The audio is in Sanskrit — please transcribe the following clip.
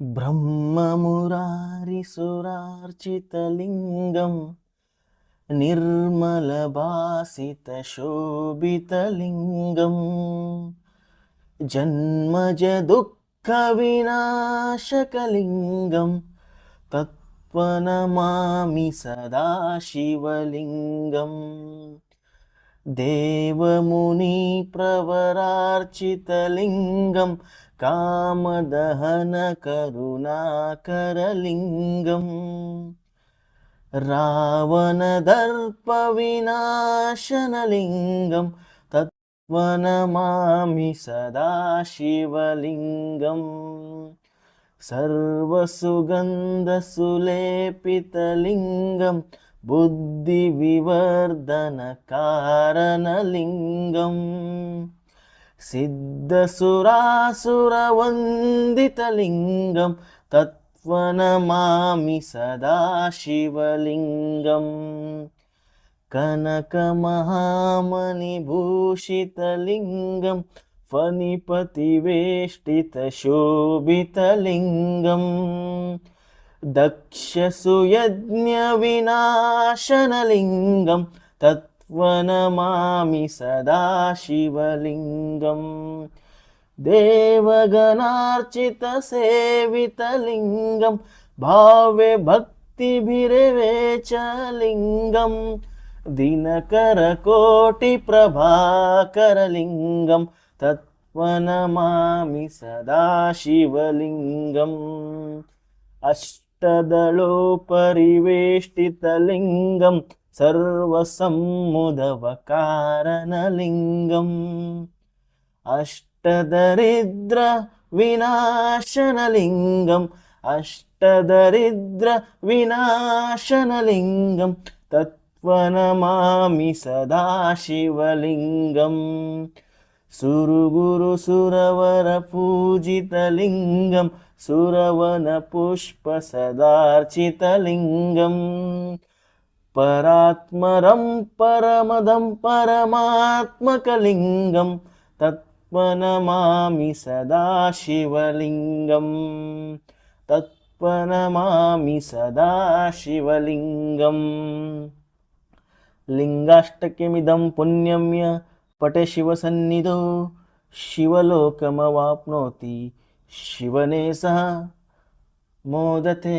ब्रह्ममुरारिसुरार्चितलिङ्गं निर्मलभासितशोभितलिङ्गं जन्मजदुःखविनाशकलिङ्गं तत्त्वनमामि सदा शिवलिङ्गम् देवमुनिप्रवरार्चितलिङ्गं कामदहनकरुणाकरलिङ्गं रावणदर्पविनाशनलिङ्गं तत्त्वनमामि सदा शिवलिङ्गम् सर्वसुगन्धसुलेपितलिङ्गं बुद्धिविवर्धनकारणलिङ्गं सिद्धसुरासुरवन्दितलिङ्गं तत्त्वनमामि सदा शिवलिङ्गम् कनकमहामणिभूषितलिङ्गं फणिपतिवेष्टितशोभितलिङ्गं दक्षसुयज्ञविनाशनलिङ्गं तत्त्वनमामि सदा शिवलिङ्गम् देवगणार्चितसेवितलिङ्गं भावे भक्तिभिरेवेचलिङ्गं दिनकरकोटिप्रभाकरलिङ्गं तत्त्वनमामि सदा शिवलिङ्गम् अष्टदलोपरिवेष्टितलिङ्गं सर्वसम्मुदवकारणलिङ्गम् अष्टदरिद्रविनाशनलिङ्गम् अष्टदरिद्रविनाशनलिङ्गं तत्त्वनमामि सदा शिवलिङ्गम् सुरगुरुसुरवरपूजितलिङ्गं सुरवनपुष्पसदार्चितलिङ्गं परात्मरं परमदं परमात्मकलिङ्गं तत्त्वनमामि सदा शिवलिङ्गम् तत्त्वनमामि सदा शिवलिङ्गम् लिङ्गाष्टकमिदं पुण्यं य पठे शिवसन्निधौ शिवलोकमवाप्नोति शिवने सह मोदते।